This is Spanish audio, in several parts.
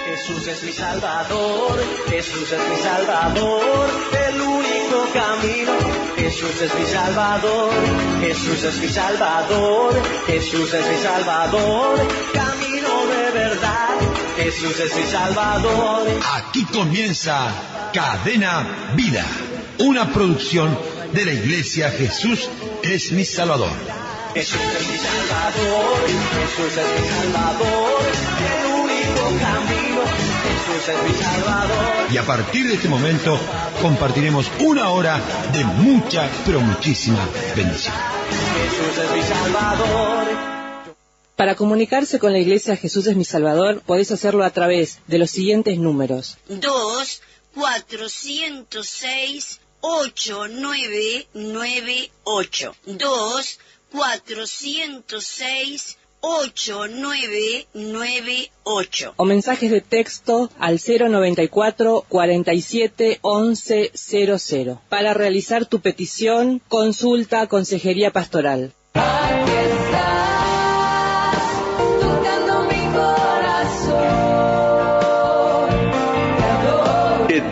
Jesús es mi Salvador, Jesús es mi Salvador, el único camino. Jesús es mi Salvador, Jesús es mi Salvador, Jesús es mi Salvador, camino de verdad. Jesús es mi Salvador. Aquí comienza Cadena Vida, una producción de la Iglesia Jesús es mi Salvador. Jesús es mi Salvador, Jesús es mi Salvador, el único camino. Jesús es mi Salvador. Y a partir de este momento compartiremos una hora de mucha, pero muchísima bendición. Jesús es mi Salvador. Para comunicarse con la Iglesia Jesús es mi Salvador, podés hacerlo a través de los siguientes números. 2-406-8998. 2-406-8998. O mensajes de texto al 094 47 11 00. Para realizar tu petición, consulta Consejería Pastoral.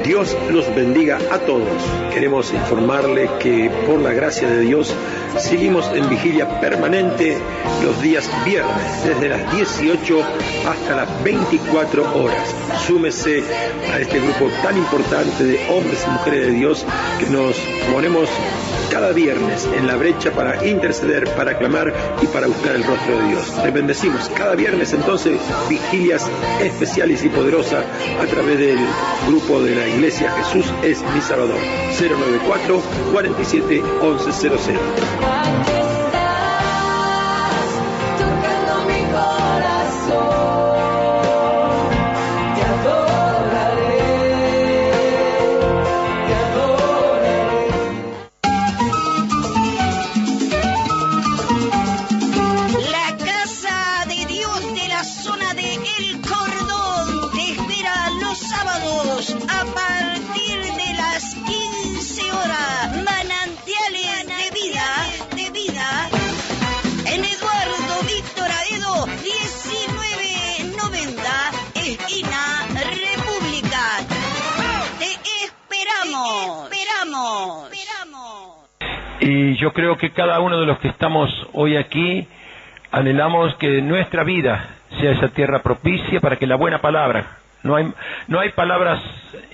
Dios los bendiga a todos. Queremos informarle que por la gracia de Dios seguimos en vigilia permanente los días viernes desde las 18 hasta las 24 horas. Súmese a este grupo tan importante de hombres y mujeres de Dios que nos ponemos cada viernes en la brecha para interceder, para clamar y para buscar el rostro de Dios. Les bendecimos cada viernes entonces vigilias especiales y poderosas a través del grupo de la Iglesia Jesús es mi Salvador. 094 47 11 00. Y yo creo que cada uno de los que estamos hoy aquí anhelamos que nuestra vida sea esa tierra propicia para que la buena palabra, no hay palabras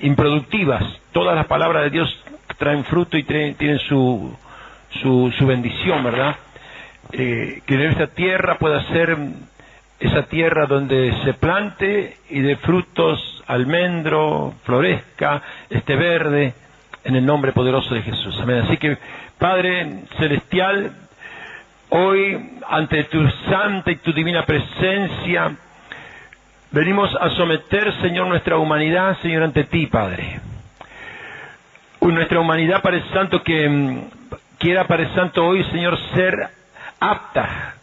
improductivas, todas las palabras de Dios traen fruto y tienen su bendición, ¿verdad? Que nuestra tierra pueda ser esa tierra donde se plante y de frutos, almendro, florezca, esté verde, en el nombre poderoso de Jesús. Amén. Así que, Padre Celestial, hoy, ante tu santa y tu divina presencia, venimos a someter, Señor, nuestra humanidad, Señor, ante ti, Padre. Nuestra humanidad, Padre Santo, que quiera, Padre Santo, hoy, Señor, ser apta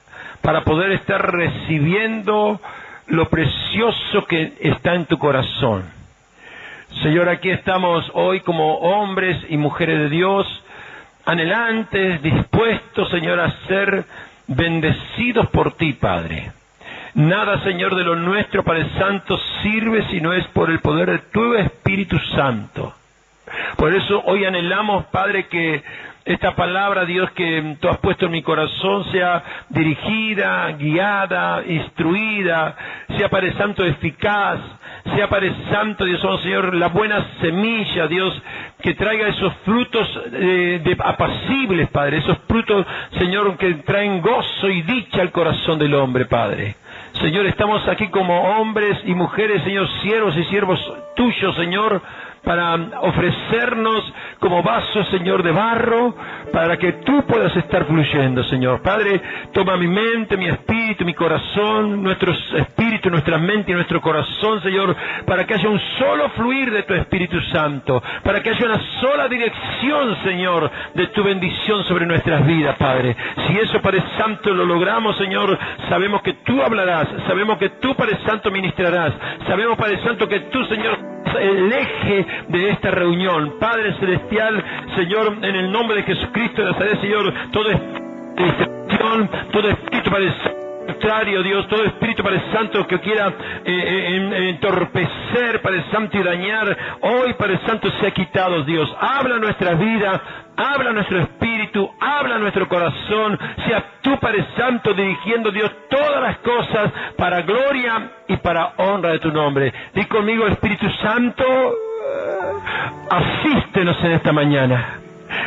para poder estar recibiendo lo precioso que está en tu corazón. Señor, aquí estamos hoy como hombres y mujeres de Dios, anhelantes, dispuestos, Señor, a ser bendecidos por ti, Padre. Nada, Señor, de lo nuestro, Padre Santo, sirve si no es por el poder de tu Espíritu Santo. Por eso hoy anhelamos, Padre, que esta palabra, Dios, que tú has puesto en mi corazón sea dirigida, guiada, instruida, sea, Padre Santo, eficaz, sea, Padre Santo, Dios, oh Señor, la buena semilla, Dios, que traiga esos frutos apacibles, Padre, esos frutos, Señor, que traen gozo y dicha al corazón del hombre, Padre. Señor, estamos aquí como hombres y mujeres, Señor, siervos y siervos tuyos, Señor, para ofrecernos como vasos, Señor, de barro, para que tú puedas estar fluyendo, Señor. Padre, toma mi mente, mi espíritu, mi corazón, nuestro espíritu, nuestra mente y nuestro corazón, Señor, para que haya un solo fluir de tu Espíritu Santo, para que haya una sola dirección, Señor, de tu bendición sobre nuestras vidas, Padre. Si eso, Padre Santo, lo logramos, Señor, sabemos que tú hablarás, sabemos que tú, Padre Santo, ministrarás, sabemos, Padre Santo, que tú, Señor, el eje de esta reunión. Padre Celestial, Señor, en el nombre de Jesucristo de Nazaret, Señor, toda distracción, todo espíritu, Padre Santo, contrario, Dios, todo espíritu, Padre Santo, que quiera entorpecer, Padre Santo, y dañar, hoy, Padre Santo, sea quitado, Dios. Habla nuestras vidas, habla nuestro espíritu, habla nuestro corazón. Sea tú, Padre Santo, dirigiendo, Dios, todas las cosas para gloria y para honra de tu nombre. Di conmigo, Espíritu Santo, asístenos en esta mañana.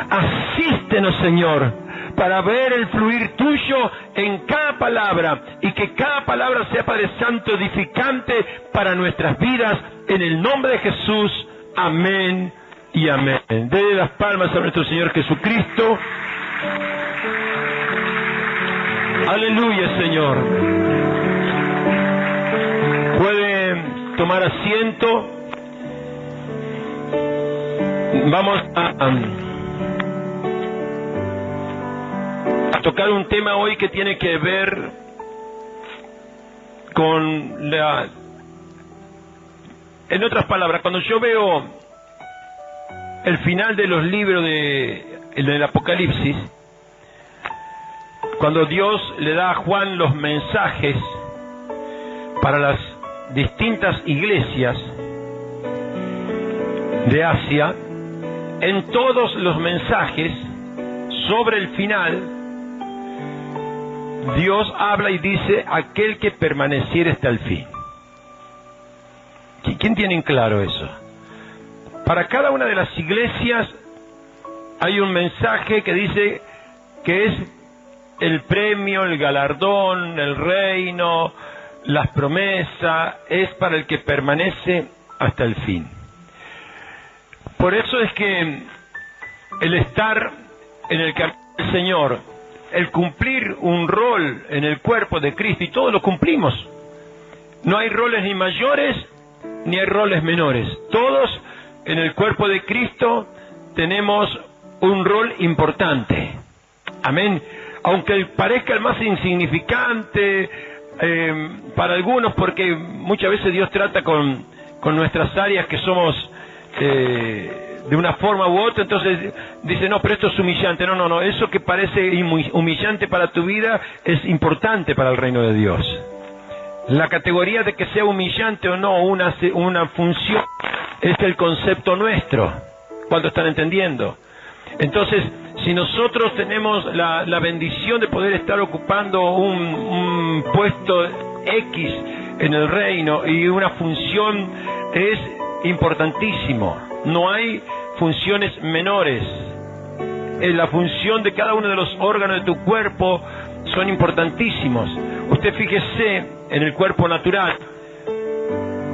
Asístenos, Señor, para ver el fluir tuyo en cada palabra, y que cada palabra sea, Padre Santo, edificante para nuestras vidas, en el nombre de Jesús. Amén y amén. Dele las palmas a nuestro Señor Jesucristo. Aleluya, Señor. Pueden tomar asiento. Vamos a tocar un tema hoy que tiene que ver con la... En otras palabras, cuando yo veo el final de los libros del Apocalipsis, cuando Dios le da a Juan los mensajes para las distintas iglesias de Asia, en todos los mensajes sobre el final, Dios habla y dice: aquel que permaneciere hasta el fin. ¿Quién tiene claro eso? Para cada una de las iglesias hay un mensaje que dice que es el premio, el galardón, el reino, las promesas, es para el que permanece hasta el fin. Por eso es que el estar en el camino del Señor, el cumplir un rol en el cuerpo de Cristo, y todos lo cumplimos. No hay roles ni mayores ni hay roles menores. Todos en el cuerpo de Cristo tenemos un rol importante. Amén. Aunque parezca el más insignificante para algunos, porque muchas veces Dios trata con nuestras áreas que somos de una forma u otra, entonces dice: no, pero esto es humillante. No, eso que parece humillante para tu vida es importante para el reino de Dios. La categoría de que sea humillante o no una función es el concepto nuestro. ¿Cuánto están entendiendo? Entonces, si nosotros tenemos la bendición de poder estar ocupando un puesto X en el reino, y una función, es importantísimo. No hay funciones menores. La función de cada uno de los órganos de tu cuerpo son importantísimos. Usted fíjese, en el cuerpo natural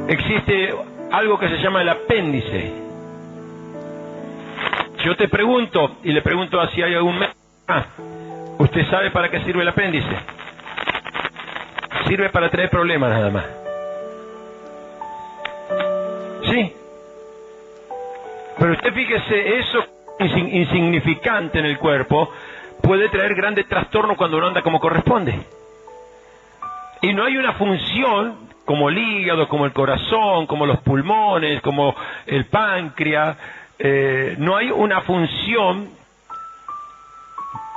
existe algo que se llama el apéndice. Yo te pregunto, y le pregunto si hay algún médico: ¿usted sabe para qué sirve el apéndice? Sirve para traer problemas nada más. Sí. Pero usted fíjese, eso insignificante en el cuerpo puede traer grandes trastornos cuando no anda como corresponde. Y no hay una función como el hígado, como el corazón, como los pulmones, como el páncreas. No hay una función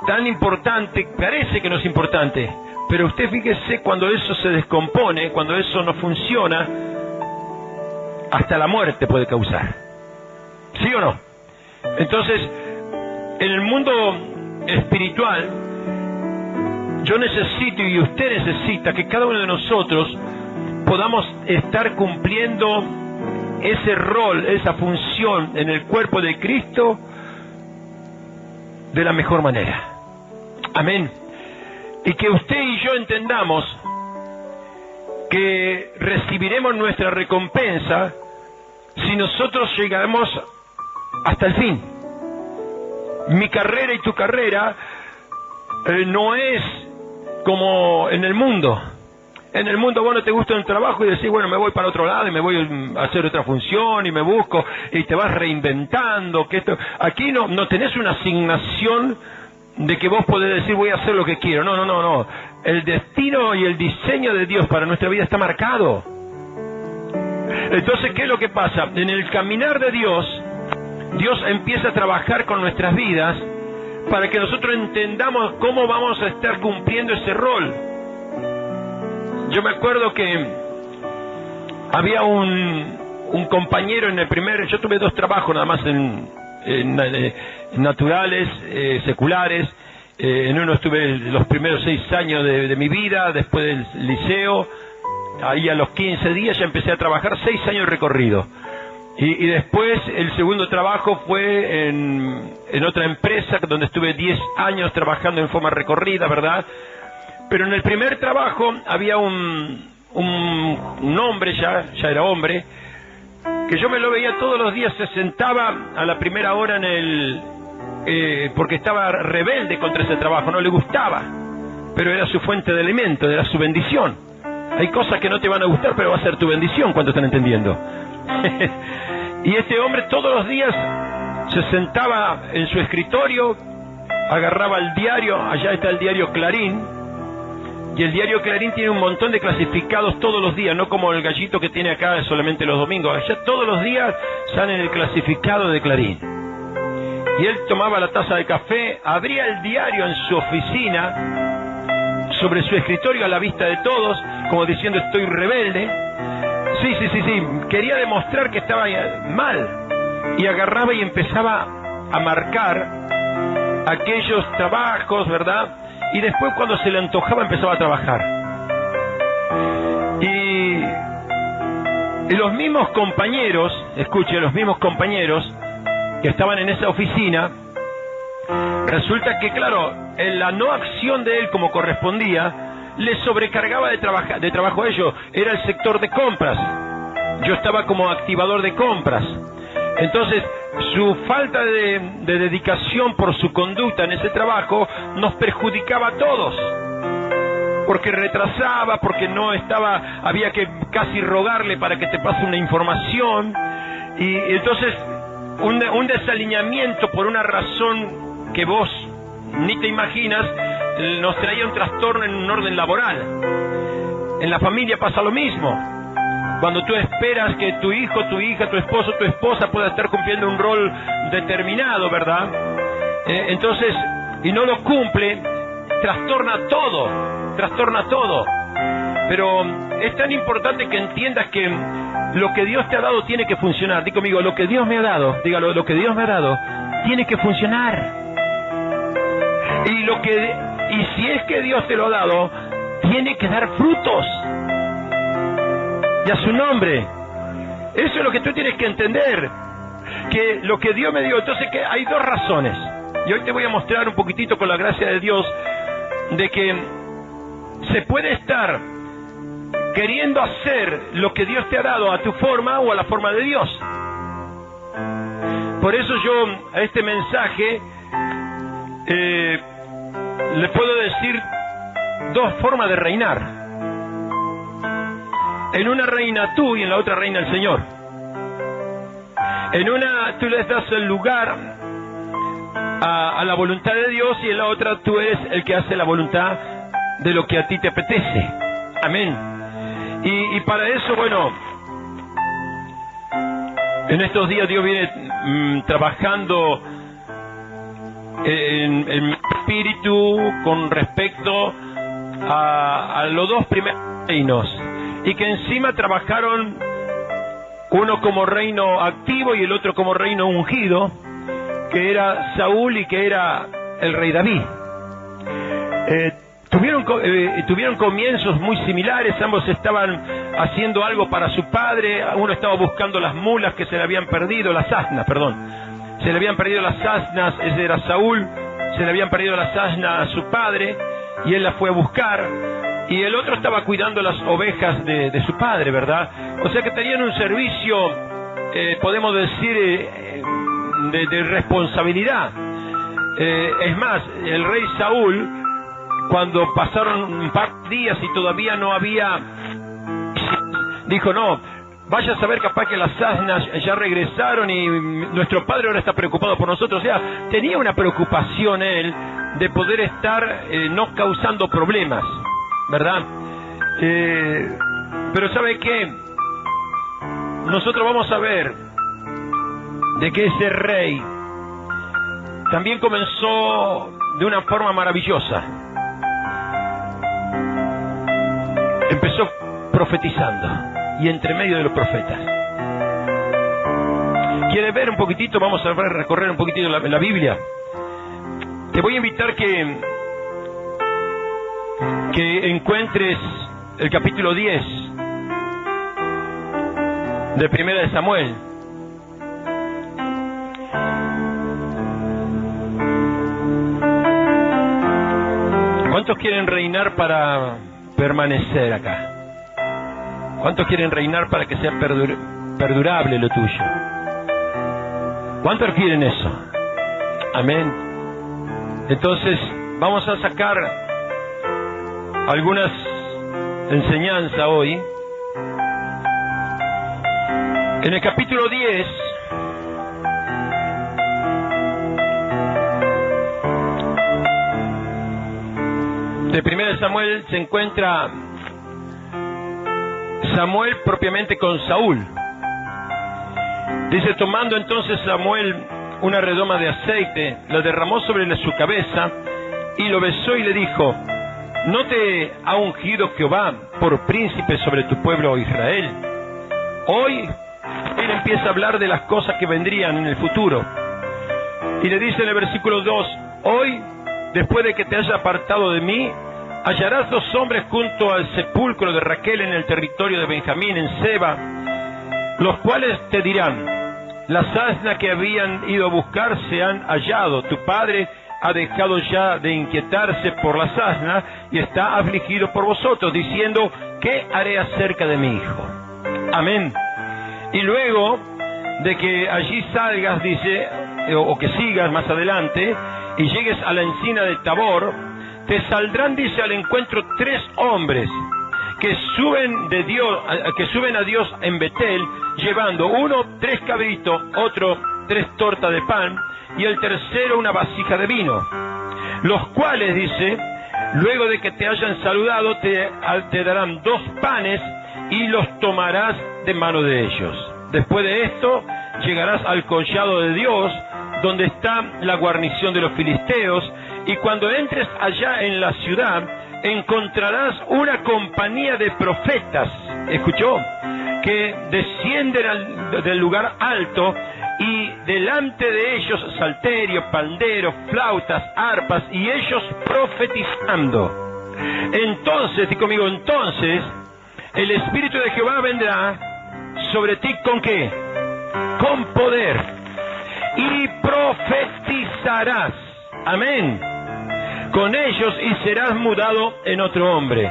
tan importante. Parece que no es importante, pero usted fíjese, cuando eso se descompone, cuando eso no funciona, hasta la muerte puede causar. ¿Sí o no? Entonces, en el mundo espiritual, yo necesito, y usted necesita, que cada uno de nosotros podamos estar cumpliendo ese rol, esa función en el cuerpo de Cristo de la mejor manera. Amén. Y que usted y yo entendamos que recibiremos nuestra recompensa si nosotros llegamos hasta el fin. Mi carrera y tu carrera no es como en el mundo. En el mundo vos no te gusta el trabajo y decís: bueno, me voy para otro lado y me voy a hacer otra función y me busco, y te vas reinventando. Aquí no tenés una asignación de que vos podés decir: voy a hacer lo que quiero. No. El destino y el diseño de Dios para nuestra vida está marcado. Entonces, ¿qué es lo que pasa? En el caminar de Dios, Dios empieza a trabajar con nuestras vidas para que nosotros entendamos cómo vamos a estar cumpliendo ese rol. yo me acuerdo que había un compañero en el primer... Yo tuve 2 trabajos nada más en naturales, seculares. En uno estuve los primeros 6 años de mi vida, después del liceo. Ahí a los 15 días ya empecé a trabajar, 6 años recorrido. Y después el segundo trabajo fue en otra empresa donde estuve 10 años trabajando en forma recorrida, ¿verdad? Pero en el primer trabajo había un hombre, ya era hombre, que yo me lo veía todos los días, se sentaba a la primera hora porque estaba rebelde contra ese trabajo, no le gustaba, pero era su fuente de alimento, era su bendición. Hay cosas que no te van a gustar, pero va a ser tu bendición, ¿cuánto están entendiendo? Y este hombre todos los días se sentaba en su escritorio, agarraba el diario, allá está el diario Clarín, y el diario Clarín tiene un montón de clasificados todos los días, no como el gallito que tiene acá solamente los domingos, allá todos los días sale el clasificado de Clarín. Y él tomaba la taza de café, abría el diario en su oficina, sobre su escritorio a la vista de todos, como diciendo estoy rebelde. Sí, quería demostrar que estaba mal. Y agarraba y empezaba a marcar aquellos trabajos, ¿verdad? Y después cuando se le antojaba empezaba a trabajar. Y los mismos compañeros, los mismos compañeros que estaban en esa oficina, resulta que, claro, en la no acción de él como correspondía, le sobrecargaba de trabajo a ellos. Era el sector de compras. Yo estaba como activador de compras. Entonces, su falta de dedicación por su conducta en ese trabajo nos perjudicaba a todos. Porque retrasaba, porque no estaba, había que casi rogarle para que te pase una información. Y entonces, un desalineamiento por una razón que vos ni te imaginas, nos traía un trastorno en un orden laboral. En la familia pasa lo mismo. Cuando tú esperas que tu hijo, tu hija, tu esposo, tu esposa pueda estar cumpliendo un rol determinado, ¿verdad? Entonces, y no lo cumple, trastorna todo. Pero es tan importante que entiendas que lo que Dios te ha dado tiene que funcionar. Di conmigo, lo que Dios me ha dado, dígalo, lo que Dios me ha dado tiene que funcionar. Y si es que Dios te lo ha dado, tiene que dar frutos. Y a su nombre. Eso es lo que tú tienes que entender. Que lo que Dios me dio. Entonces que hay 2 razones. Y hoy te voy a mostrar un poquitito con la gracia de Dios de que se puede estar queriendo hacer lo que Dios te ha dado a tu forma o a la forma de Dios. Por eso yo a este mensaje le puedo decir 2 formas de reinar. En una reina tú y en la otra reina el Señor. En una tú le das el lugar a la voluntad de Dios y en la otra tú eres el que hace la voluntad de lo que a ti te apetece. Amén. Y para eso, bueno, en estos días Dios viene trabajando en mi espíritu con respecto a los 2 primeros reinos. Y que encima trabajaron uno como reino activo y el otro como reino ungido, que era Saúl y que era el rey David. Tuvieron comienzos muy similares, ambos estaban haciendo algo para su padre, uno estaba buscando las mulas que se le habían perdido, las asnas, se le habían perdido las asnas, ese era Saúl, se le habían perdido las asnas a su padre y él las fue a buscar. Y el otro estaba cuidando las ovejas de su padre, ¿verdad? O sea que tenían un servicio, podemos decir, de responsabilidad. Es más, el rey Saúl, cuando pasaron un par de días y todavía no había, dijo, no, vaya a saber capaz que las asnas ya regresaron y nuestro padre ahora está preocupado por nosotros. O sea, tenía una preocupación él de poder estar no causando problemas, ¿verdad? Pero ¿sabe qué? Nosotros vamos a ver de que ese rey también comenzó de una forma maravillosa. empezó profetizando, y entre medio de los profetas. ¿Quieres ver un poquitito? Vamos a recorrer un poquitito la Biblia. Te voy a invitar que encuentres el capítulo 10 de Primera de Samuel. ¿Cuántos quieren reinar para permanecer acá? ¿Cuántos quieren reinar para que sea perdurable lo tuyo? ¿Cuántos quieren eso? Amén. Entonces, vamos a sacar algunas enseñanzas hoy. En el capítulo 10, de 1 Samuel se encuentra Samuel propiamente con Saúl. Dice: tomando entonces Samuel una redoma de aceite, la derramó sobre su cabeza y lo besó y le dijo: ¿no te ha ungido Jehová por príncipe sobre tu pueblo Israel? Hoy él empieza a hablar de las cosas que vendrían en el futuro. Y le dice en el versículo 2: hoy, después de que te haya apartado de mí, hallarás 2 hombres junto al sepulcro de Raquel en el territorio de Benjamín, en Seba, los cuales te dirán: las asnas que habían ido a buscar se han hallado. Tu padre ha dejado ya de inquietarse por las asnas y está afligido por vosotros, diciendo: ¿qué haré acerca de mi hijo? Amén. Y luego de que allí salgas, dice, o que sigas más adelante, y llegues a la encina de Tabor, te saldrán, dice, al encuentro 3 hombres que suben a Dios en Betel, llevando uno 3 cabritos, otro 3 tortas de pan, y el tercero una vasija de vino, los cuales, dice, luego de que te hayan saludado, te darán 2 panes y los tomarás de mano de ellos. Después de esto, llegarás al collado de Dios, donde está la guarnición de los filisteos, y cuando entres allá en la ciudad, encontrarás una compañía de profetas, ¿escuchó?, que descienden del lugar alto, y delante de ellos salterios, panderos, flautas, arpas, y ellos profetizando. Entonces, di conmigo, entonces, el Espíritu de Jehová vendrá sobre ti, ¿con qué? Con poder, y profetizarás, amén, con ellos, y serás mudado en otro hombre.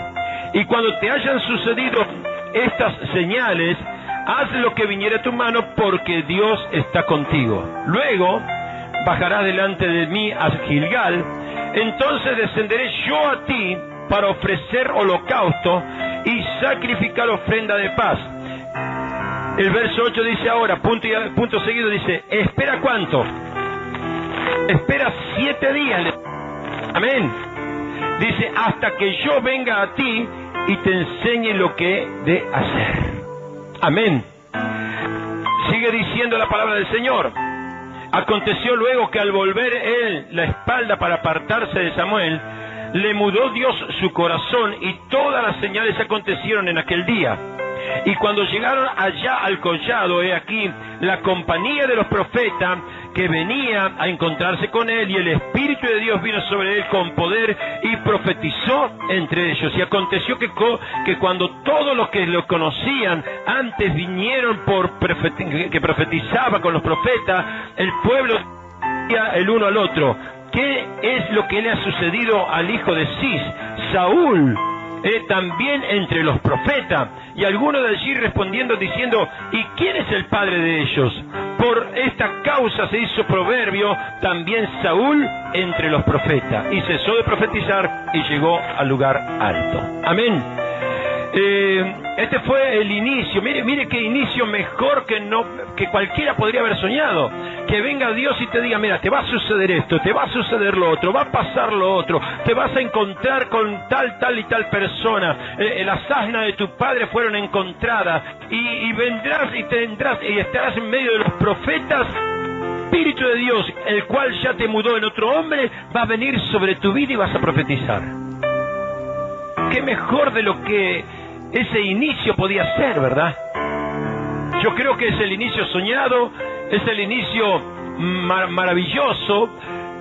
Y cuando te hayan sucedido estas señales, haz lo que viniere a tu mano, porque Dios está contigo. Luego bajarás delante de mí a Gilgal, entonces descenderé yo a ti para ofrecer holocausto y sacrificar ofrenda de paz. El verso 8 dice ahora, punto seguido, dice: ¿espera cuánto? Espera 7 días. Amén. Dice: hasta que yo venga a ti y te enseñe lo que de hacer. Amén. Sigue diciendo la palabra del Señor. Aconteció luego que al volver él la espalda para apartarse de Samuel, le mudó Dios su corazón, y todas las señales acontecieron en aquel día. Y cuando llegaron allá al collado, he aquí la compañía de los profetas que venía a encontrarse con él, y el Espíritu de Dios vino sobre él con poder, y profetizó entre ellos. Y aconteció que cuando todos los que lo conocían antes vinieron que profetizaba con los profetas, el pueblo decía el uno al otro: ¿qué es lo que le ha sucedido al hijo de Cis, Saúl, también entre los profetas? Y algunos de allí respondiendo diciendo: ¿y quién es el padre de ellos? Por esta causa se hizo proverbio también Saúl entre los profetas. Y cesó de profetizar y llegó al lugar alto. Amén. Este fue el inicio. Mire qué inicio mejor que cualquiera podría haber soñado. Que venga Dios y te diga: mira, te va a suceder esto, te va a suceder lo otro, va a pasar lo otro, te vas a encontrar con tal y tal persona, las asnas de tu padre fueron encontradas, y vendrás y tendrás y estarás en medio de los profetas. Espíritu de Dios, el cual ya te mudó en otro hombre, va a venir sobre tu vida y vas a profetizar. Qué mejor de lo que ese inicio podía ser, ¿verdad? Yo creo que es el inicio soñado, es el inicio maravilloso,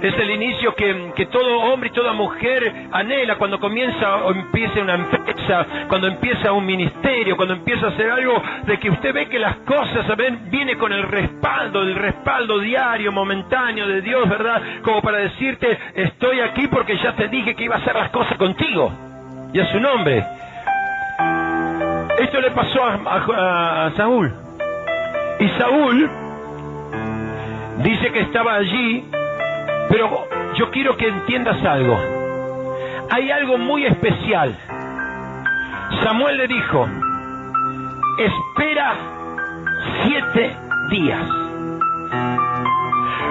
es el inicio que todo hombre y toda mujer anhela cuando comienza o empieza una empresa, cuando empieza un ministerio, cuando empieza a hacer algo, de que usted ve que las cosas, ¿saben? Viene con el respaldo diario, momentáneo de Dios, ¿verdad? Como para decirte, estoy aquí porque ya te dije que iba a hacer las cosas contigo, y a su nombre. Esto le pasó a Saúl, y Saúl dice que estaba allí. Pero yo quiero que entiendas algo. Hay algo muy especial. Samuel le dijo, espera 7 días,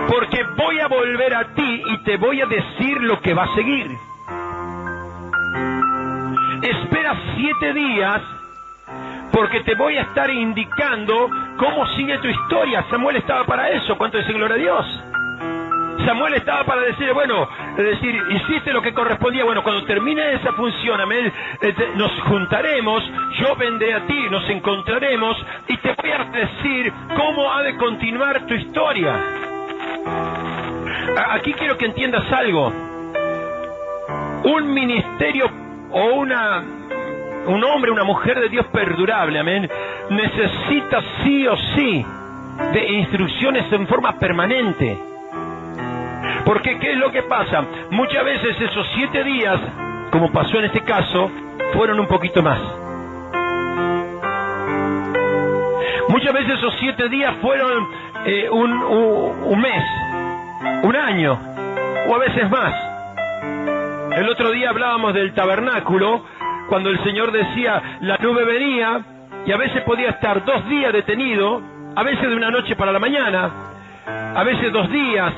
porque voy a volver a ti y te voy a decir lo que va a seguir. Espera 7 días, porque te voy a estar indicando cómo sigue tu historia. Samuel estaba para eso. ¿Cuánto dice gloria a Dios? Samuel estaba para decir, bueno, es decir, hiciste lo que correspondía. Bueno, cuando termine esa función, amén, nos juntaremos, yo vendré a ti, nos encontraremos y te voy a decir cómo ha de continuar tu historia. Aquí quiero que entiendas algo. Un ministerio o un hombre, una mujer de Dios perdurable, amén, necesita sí o sí de instrucciones en forma permanente. Porque ¿qué es lo que pasa? Muchas veces esos 7 días, como pasó en este caso, fueron un poquito más. Muchas veces esos 7 días fueron un mes, un año, o a veces más. El otro día hablábamos del tabernáculo, cuando el Señor decía, la nube venía, y a veces podía estar 2 días detenido, a veces de una noche para la mañana, a veces 2 días,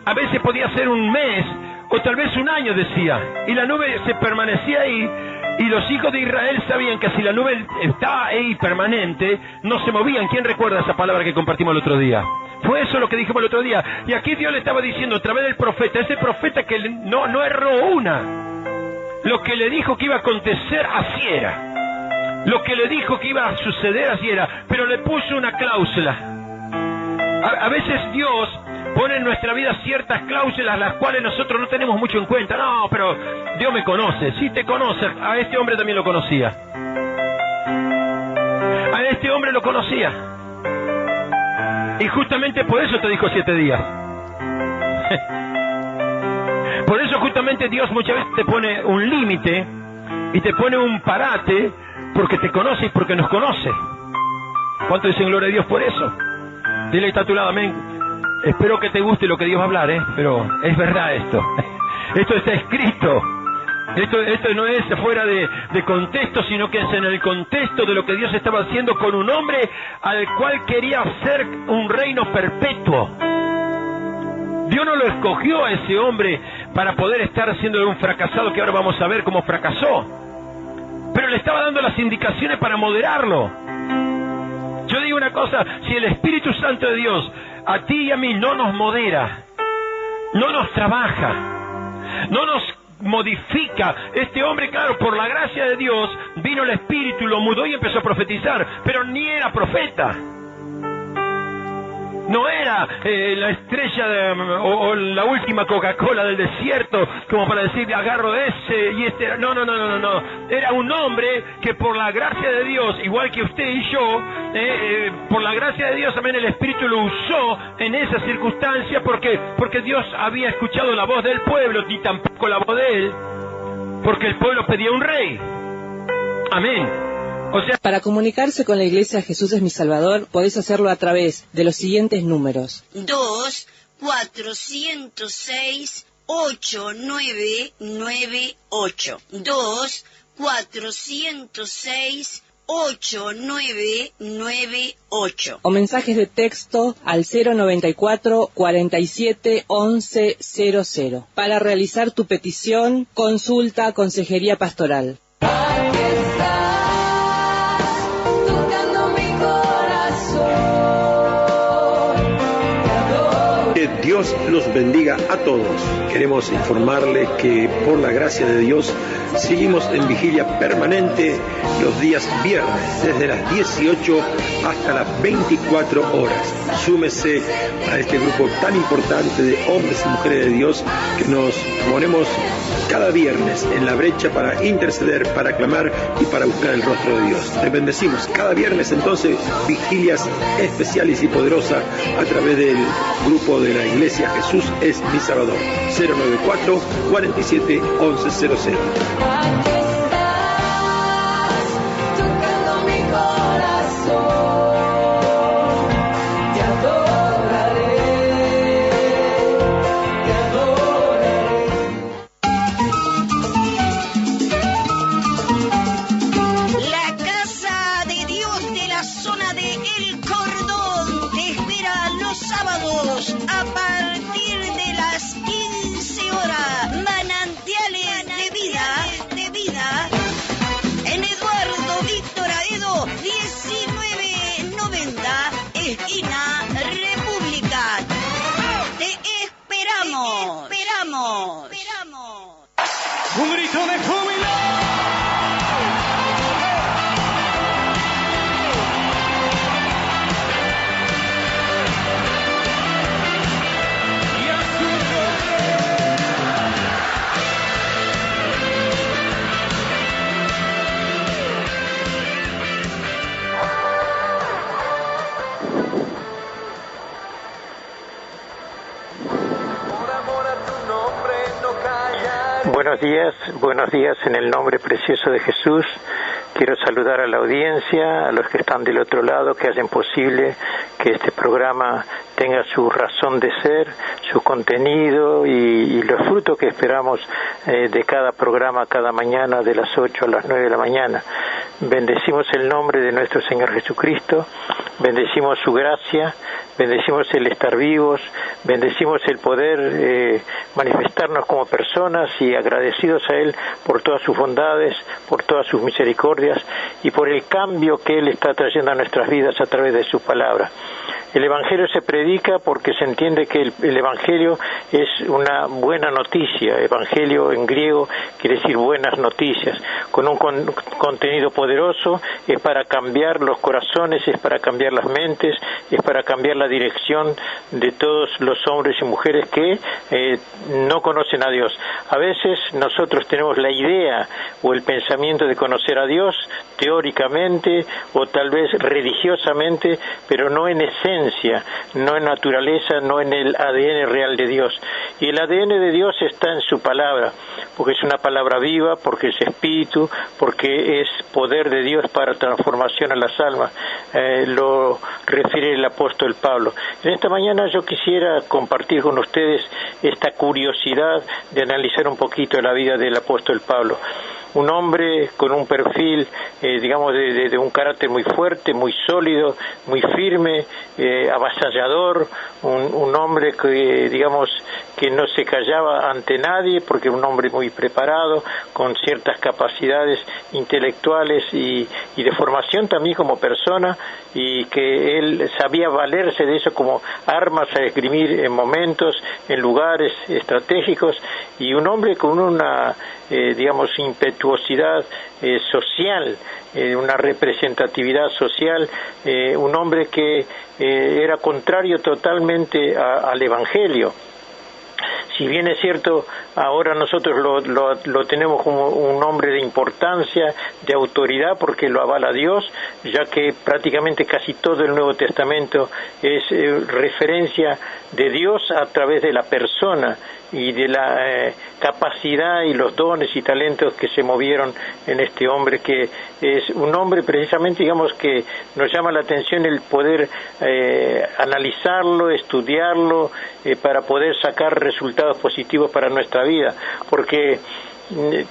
a veces podía ser un mes, o tal vez un año, decía. Y la nube se permanecía ahí, y los hijos de Israel sabían que si la nube estaba ahí permanente, no se movían. ¿Quién recuerda esa palabra que compartimos el otro día? Fue eso lo que dijimos el otro día. Y aquí Dios le estaba diciendo a través del profeta, ese profeta que no erró una. Lo que le dijo que iba a acontecer, así era. Lo que le dijo que iba a suceder, así era. Pero le puso una cláusula. A veces Dios pone en nuestra vida ciertas cláusulas las cuales nosotros no tenemos mucho en cuenta. No, pero Dios me conoce. Sí te conoce. A este hombre también lo conocía. A este hombre lo conocía. Y justamente por eso te dijo 7 días. Por eso justamente Dios muchas veces te pone un límite y te pone un parate, porque te conoce y porque nos conoce. ¿Cuánto dicen gloria a Dios por eso? Dile está a tu lado, amén. Espero que te guste lo que Dios va a hablar, pero es verdad esto. Esto está escrito. Esto no es fuera de contexto, sino que es en el contexto de lo que Dios estaba haciendo con un hombre al cual quería hacer un reino perpetuo. Dios no lo escogió a ese hombre para poder estar haciendo un fracasado que ahora vamos a ver cómo fracasó. Pero le estaba dando las indicaciones para moderarlo. Yo digo una cosa, si el Espíritu Santo de Dios a ti y a mí no nos modera, no nos trabaja, no nos modifica. Este hombre, claro, por la gracia de Dios, vino el Espíritu, lo mudó y empezó a profetizar, pero ni era profeta. No era la estrella o la última Coca-Cola del desierto, como para decir, agarro ese y este. No. Era un hombre que por la gracia de Dios, igual que usted y yo, por la gracia de Dios también el Espíritu lo usó en esa circunstancia, porque Dios había escuchado la voz del pueblo, ni tampoco la voz de él, porque el pueblo pedía un rey. Amén. O sea, para comunicarse con la Iglesia Jesús es mi Salvador, podés hacerlo a través de los siguientes números. 2-406-8998. 2-406-8998. O mensajes de texto al 094 47 11 00. Para realizar tu petición, consulta Consejería Pastoral. Que Dios Dios los bendiga a todos. Queremos informarle que por la gracia de Dios seguimos en vigilia permanente los días viernes, desde las 18 hasta las 24 horas. Súmese a este grupo tan importante de hombres y mujeres de Dios que nos ponemos cada viernes en la brecha para interceder, para clamar y para buscar el rostro de Dios. Te bendecimos cada viernes entonces, vigilias especiales y poderosas a través del grupo de la Iglesia Jesús es mi Salvador. 094 47 11 00. A partir de las 15 horas, Manantiales de vida, en Eduardo Víctor Aedo, 1990, esquina República. Te esperamos. Un grito de júbilo. Buenos días en el nombre precioso de Jesús. Quiero saludar a la audiencia, a los que están del otro lado, que hacen posible que este programa tenga su razón de ser, su contenido y los frutos que esperamos de cada programa, cada mañana de las 8 a las 9 de la mañana. Bendecimos el nombre de nuestro Señor Jesucristo, bendecimos su gracia, bendecimos el estar vivos, bendecimos el poder manifestarnos como personas y agradecidos a Él por todas sus bondades, por todas sus misericordias y por el cambio que Él está trayendo a nuestras vidas a través de su palabra. El Evangelio se predica porque se entiende que el Evangelio es una buena noticia. Evangelio en griego quiere decir buenas noticias, con un contenido poderoso, es para cambiar los corazones, es para cambiar las mentes, es para cambiar la dirección de todos los hombres y mujeres que no conocen a Dios. A veces nosotros tenemos la idea o el pensamiento de conocer a Dios teóricamente o tal vez religiosamente, pero no en esencia, no en naturaleza, no en el ADN real de Dios. Y el ADN de Dios está en su palabra, porque es una palabra viva, porque es espíritu, porque es poder de Dios para transformación a las almas. Lo refiere el apóstol Pablo. En esta mañana yo quisiera compartir con ustedes esta curiosidad de analizar un poquito la vida del apóstol Pablo. Un hombre con un perfil, digamos, de un carácter muy fuerte, muy sólido, muy firme, avasallador, un hombre que, digamos, que no se callaba ante nadie, porque era un hombre muy preparado, con ciertas capacidades intelectuales y de formación también como persona, y que él sabía valerse de eso como armas a esgrimir en momentos, en lugares estratégicos, y un hombre con una digamos, impetuosidad social, una representatividad social, un hombre que era contrario totalmente al Evangelio. Si bien es cierto, ahora nosotros lo tenemos como un hombre de importancia, de autoridad, porque lo avala Dios, ya que prácticamente casi todo el Nuevo Testamento es referencia de Dios a través de la persona y de la capacidad y los dones y talentos que se movieron en este hombre, que es un hombre precisamente, digamos, que nos llama la atención el poder analizarlo, estudiarlo, para poder sacar resultados positivos para nuestra vida, porque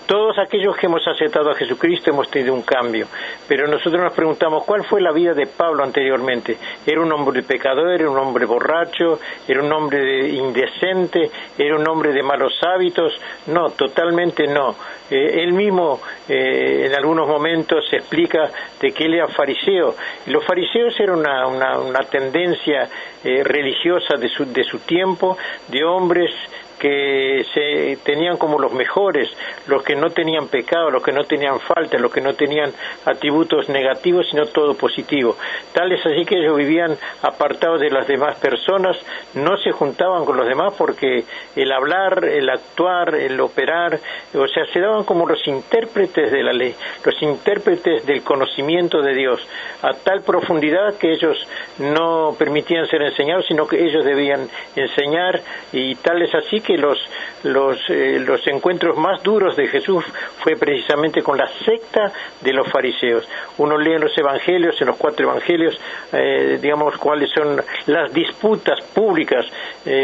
todos aquellos que hemos aceptado a Jesucristo hemos tenido un cambio, pero nosotros nos preguntamos cuál fue la vida de Pablo anteriormente. ¿Era un hombre pecador? ¿Era un hombre borracho? ¿Era un hombre indecente? ¿Era un hombre de malos hábitos? No, totalmente no. Él mismo en algunos momentos se explica de que él era fariseo. Los fariseos eran una tendencia religiosa de su tiempo, de hombres que se tenían como los mejores, los que no tenían pecado, los que no tenían falta, los que no tenían atributos negativos, sino todo positivo. Tal es así que ellos vivían apartados de las demás personas, no se juntaban con los demás porque el hablar, el actuar, el operar, o sea, se daban como los intérpretes de la ley, los intérpretes del conocimiento de Dios, a tal profundidad que ellos no permitían ser enseñados, sino que ellos debían enseñar, y tal es así que los encuentros más duros de Jesús fue precisamente con la secta de los fariseos. Uno lee en los evangelios, en los 4 evangelios, digamos, cuáles son las disputas públicas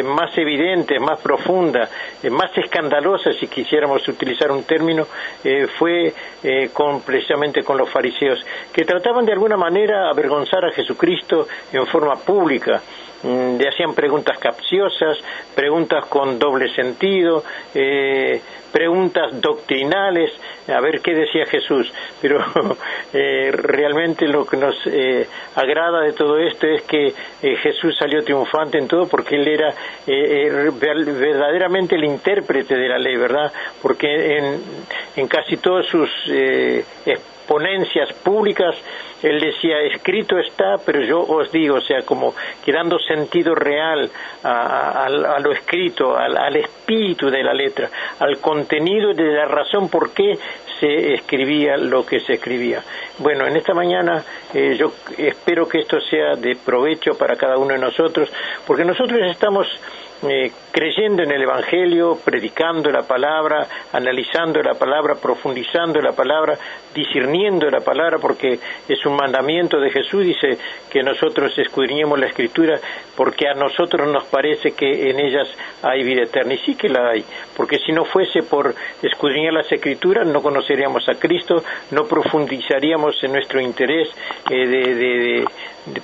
más evidentes, más profundas, más escandalosas, si quisiéramos utilizar un término, fue precisamente con los fariseos, que trataban de alguna manera avergonzar a Jesucristo en forma pública. Le hacían preguntas capciosas, preguntas con doble sentido, preguntas doctrinales, a ver qué decía Jesús. Pero realmente lo que nos agrada de todo esto es que Jesús salió triunfante en todo, porque él era verdaderamente el intérprete de la ley, ¿verdad? Porque en casi todas sus ponencias públicas él decía, escrito está, pero yo os digo, o sea, como que dando sentido real a lo escrito, al espíritu de la letra, al contenido de la razón por qué se escribía lo que se escribía. Bueno, en esta mañana yo espero que esto sea de provecho para cada uno de nosotros, porque nosotros estamos creyendo en el Evangelio, predicando la palabra, analizando la palabra, profundizando la palabra, discerniendo la palabra, porque es un mandamiento de Jesús, dice que nosotros escudriñemos la Escritura, porque a nosotros nos parece que en ellas hay vida eterna, y sí que la hay, porque si no fuese por escudriñar las Escrituras no conoceríamos a Cristo, no profundizaríamos en nuestro interés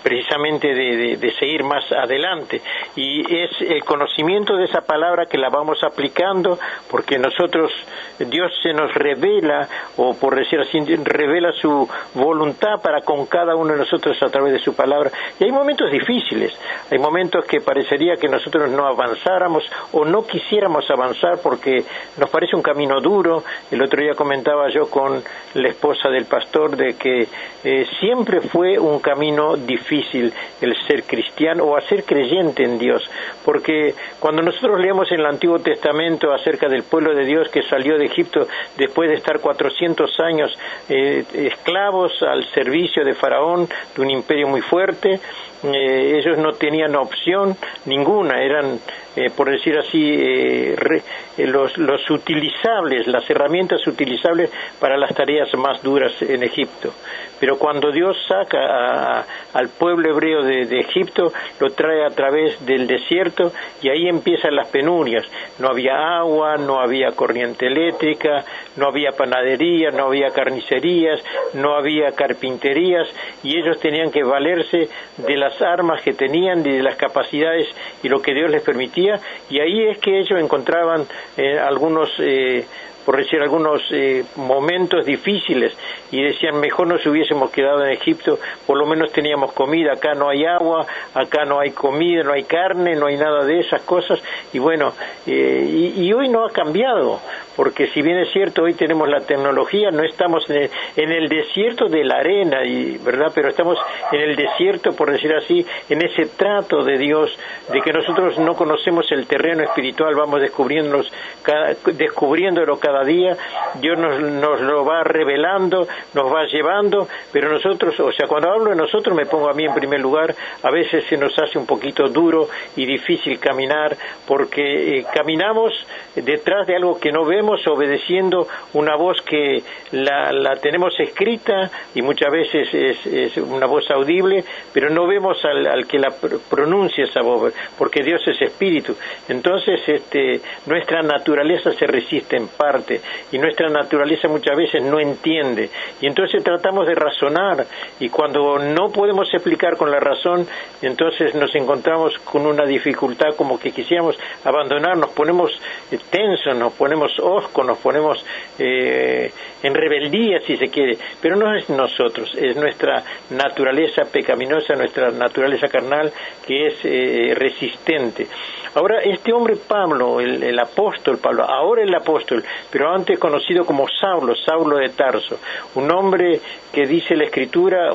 precisamente de seguir más adelante, y es el conocimiento de esa palabra que la vamos aplicando, porque nosotros, Dios se nos revela, o por decir así, revela su voluntad para con cada uno de nosotros a través de su palabra, y hay momentos difíciles, hay momentos que parecería que nosotros no avanzáramos o no quisiéramos avanzar porque nos parece un camino duro. El otro día comentaba yo con la esposa del pastor de que siempre fue un camino difícil el ser cristiano o ser creyente en Dios, porque cuando nosotros leemos en el Antiguo Testamento acerca del pueblo de Dios que salió de Egipto después de estar 400 años esclavos al servicio de Faraón, de un imperio muy fuerte, ellos no tenían opción ninguna, eran por decir así los utilizables, las herramientas utilizables para las tareas más duras en Egipto. Pero cuando Dios saca al pueblo hebreo de Egipto, lo trae a través del desierto, y ahí empiezan las penurias. No había agua, no había corriente eléctrica, no había panadería, no había carnicerías, no había carpinterías, y ellos tenían que valerse de las armas que tenían, de las capacidades y lo que Dios les permitía, y ahí es que ellos encontraban algunos momentos difíciles, y decían, mejor nos hubiésemos quedado en Egipto, por lo menos teníamos comida, acá no hay agua, acá no hay comida, no hay carne, no hay nada de esas cosas, y bueno, y hoy no ha cambiado, porque si bien es cierto, hoy tenemos la tecnología, no estamos en el desierto de la arena, ¿verdad? Pero estamos en el desierto, por decir así, en ese trato de Dios, de que nosotros no conocemos el terreno espiritual, vamos descubriéndolo cada día, Dios nos lo va revelando, nos va llevando, pero nosotros, o sea, cuando hablo de nosotros me pongo a mí en primer lugar, a veces se nos hace un poquito duro y difícil caminar, porque caminamos detrás de algo que no vemos, obedeciendo una voz que la tenemos escrita, y muchas veces es una voz audible, pero no vemos al que la pronuncia esa voz, porque Dios es espíritu. Entonces nuestra naturaleza se resiste en parte, parte, y nuestra naturaleza muchas veces no entiende, y entonces tratamos de razonar, y cuando no podemos explicar con la razón, entonces nos encontramos con una dificultad, como que quisiéramos abandonar, nos ponemos tensos, nos ponemos hoscos, nos ponemos en rebeldía, si se quiere, pero no es nosotros, es nuestra naturaleza pecaminosa, nuestra naturaleza carnal, que es resistente. Ahora, este hombre Pablo, el apóstol Pablo, ahora el apóstol, pero antes conocido como Saulo, Saulo de Tarso, un hombre que dice la Escritura,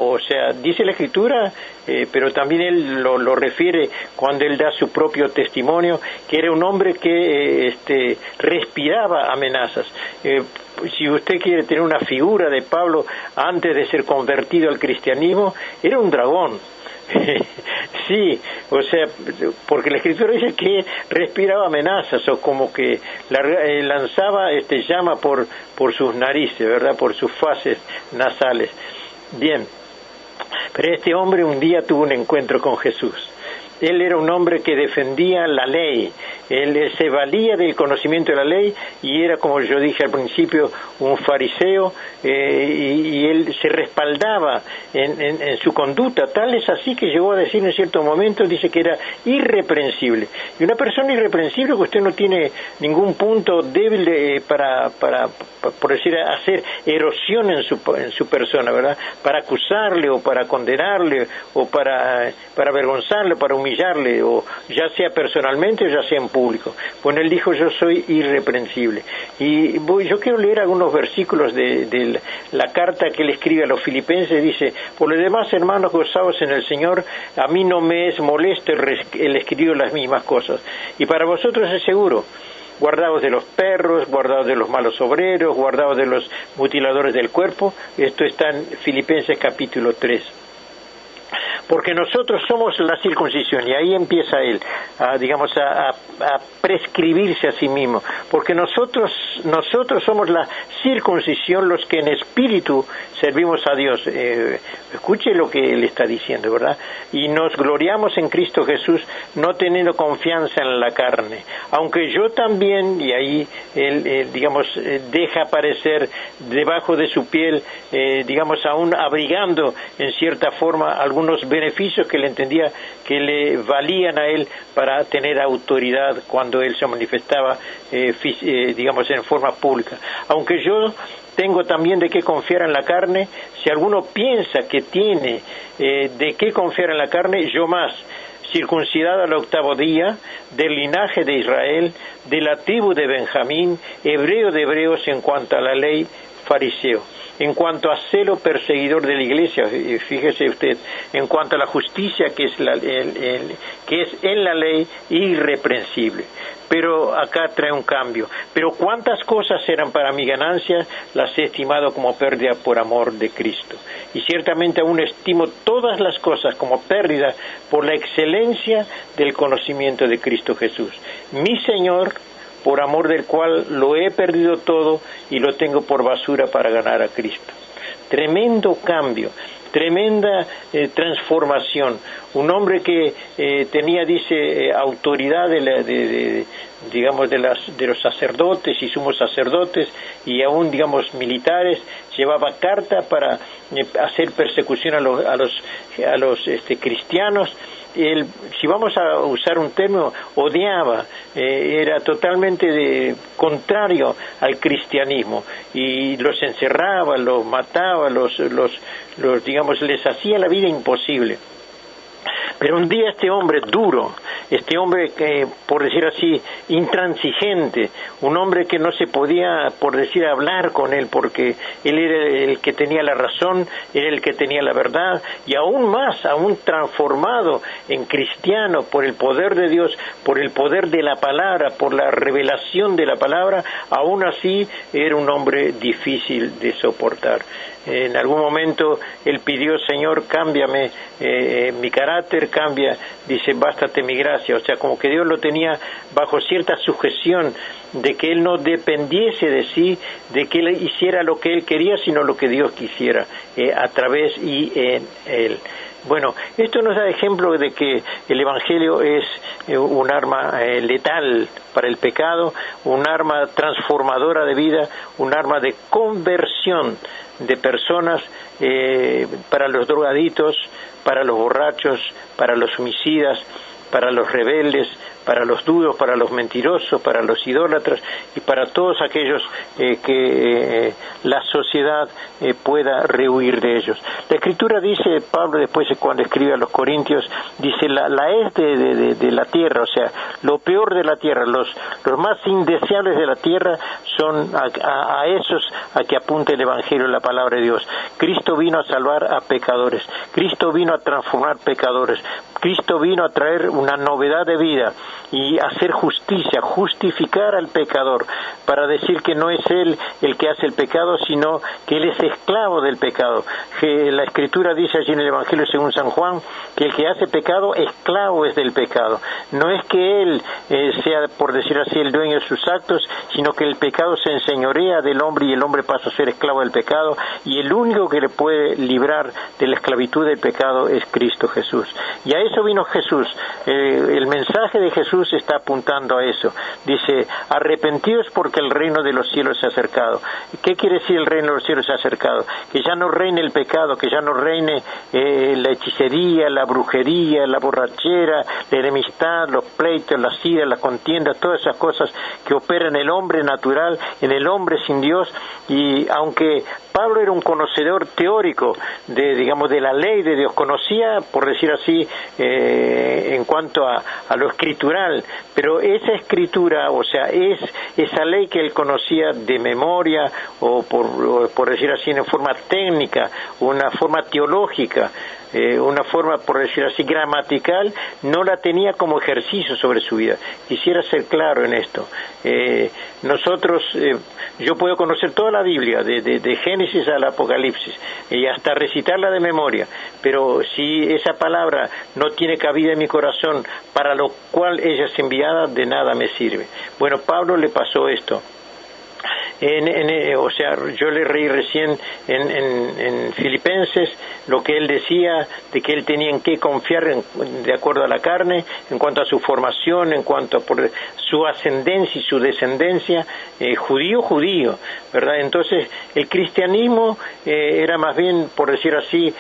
pero también él lo refiere cuando él da su propio testimonio, que era un hombre que respiraba amenazas. Si usted quiere tener una figura de Pablo antes de ser convertido al cristianismo, era un dragón. Sí, o sea, porque la Escritura dice que respiraba amenazas, o como que lanzaba llama por sus narices, ¿verdad? Por sus fases nasales. Bien, pero este hombre un día tuvo un encuentro con Jesús. Él era un hombre que defendía la ley, él se valía del conocimiento de la ley y era, como yo dije al principio, un fariseo, y él se respaldaba en su conducta, tal es así que llegó a decir en cierto momento, dice que era irreprensible. Y una persona irreprensible, que usted no tiene ningún punto débil para por decir, hacer erosión en su persona, ¿verdad? Para acusarle o para condenarle o para avergonzarle, para humillarle, o ya sea personalmente o ya sea en público. Bueno, él dijo: yo soy irreprensible. Y yo quiero leer algunos versículos de la carta que él escribe a los filipenses. Dice: por lo demás, hermanos, gozaos en el Señor, a mí no me es molesto el escribir las mismas cosas, y para vosotros es seguro. Guardaos de los perros, guardaos de los malos obreros, guardaos de los mutiladores del cuerpo. Esto está en Filipenses capítulo 3. Porque nosotros somos la circuncisión, y ahí empieza él a prescribirse a sí mismo, porque nosotros somos la circuncisión, los que en espíritu servimos a Dios. Escuche lo que él está diciendo, ¿verdad? Y nos gloriamos en Cristo Jesús, no teniendo confianza en la carne, aunque yo también, y ahí él deja aparecer debajo de su piel, aún abrigando en cierta forma algunos beneficios que él entendía que le valían a él para tener autoridad cuando él se manifestaba, en forma pública. Aunque yo tengo también de qué confiar en la carne, si alguno piensa que tiene de qué confiar en la carne, yo más, circuncidado al 8º día, del linaje de Israel, de la tribu de Benjamín, hebreo de hebreos en cuanto a la ley, fariseo. En cuanto a celo, perseguidor de la iglesia, fíjese usted, en cuanto a la justicia que es en la ley, irreprensible. Pero acá trae un cambio. Pero cuántas cosas eran para mi ganancia, las he estimado como pérdida por amor de Cristo. Y ciertamente aún estimo todas las cosas como pérdida por la excelencia del conocimiento de Cristo Jesús, mi Señor, por amor del cual lo he perdido todo y lo tengo por basura para ganar a Cristo. Tremendo cambio, tremenda transformación. Un hombre que tenía, autoridad de los sacerdotes y sumos sacerdotes y aún, militares, llevaba carta para hacer persecución a los cristianos. Él, si vamos a usar un término, odiaba, era totalmente contrario al cristianismo y los encerraba, los mataba, les hacía la vida imposible. Pero un día este hombre duro, este hombre que, por decir así, intransigente, un hombre que no se podía, por decir, hablar con él, porque él era el que tenía la razón, era el que tenía la verdad, y aún más, aún transformado en cristiano por el poder de Dios, por el poder de la palabra, por la revelación de la palabra, aún así era un hombre difícil de soportar. En algún momento él pidió: Señor, cámbiame mi carácter, cambia, dice, bástate mi gracia. O sea, como que Dios lo tenía bajo cierta sujeción, de que él no dependiese de sí, de que él hiciera lo que él quería, sino lo que Dios quisiera, a través y en él. Bueno, esto nos da ejemplo de que el Evangelio es un arma letal para el pecado, un arma transformadora de vida, un arma de conversión de personas, para los drogadictos, para los borrachos, para los homicidas, para los rebeldes, para los duros, para los mentirosos, para los idólatras y para todos aquellos que la sociedad pueda rehuir de ellos. La Escritura dice, Pablo después cuando escribe a los Corintios, dice la hez de la tierra, o sea, lo peor de la tierra, los más indeseables de la tierra son a esos a que apunta el Evangelio, la palabra de Dios. Cristo vino a salvar a pecadores, Cristo vino a transformar pecadores, Cristo vino a traer una novedad de vida y hacer justicia, justificar al pecador, para decir que no es él el que hace el pecado, sino que él es esclavo del pecado. Que la Escritura dice allí en el Evangelio según San Juan, que el que hace pecado, esclavo es del pecado. No es que él sea, por decir así, el dueño de sus actos, sino que el pecado se enseñorea del hombre y el hombre pasa a ser esclavo del pecado, y el único que le puede librar de la esclavitud del pecado es Cristo Jesús. Y a eso vino Jesús. El mensaje de Jesús está apuntando a eso. Dice, arrepentidos porque el reino de los cielos se ha acercado. ¿Qué quiere decir el reino de los cielos se ha acercado? Que ya no reine el pecado, que ya no reine la hechicería, la brujería, la borrachera, la enemistad, los pleitos, las iras, las contiendas, todas esas cosas que operan en el hombre natural, en el hombre sin Dios. Y aunque Pablo era un conocedor teórico de la ley de Dios, conocía, por decir así, en cuanto a lo escritural, pero esa escritura, o sea, es esa ley que él conocía de memoria, o por decir así, en forma técnica, una forma teológica, una forma, por decir así, gramatical, no la tenía como ejercicio sobre su vida. Quisiera ser claro en esto. Nosotros, yo puedo conocer toda la Biblia, de Génesis al Apocalipsis, y hasta recitarla de memoria, pero si esa palabra no tiene cabida en mi corazón, para lo cual ella es enviada, de nada me sirve. Bueno, Pablo le pasó esto. O sea, yo le reí recién en Filipenses lo que él decía de que él tenía en qué confiar de acuerdo a la carne, en cuanto a su formación, en cuanto a por su ascendencia y su descendencia, judío, ¿verdad? Entonces el cristianismo era más bien, por decir así,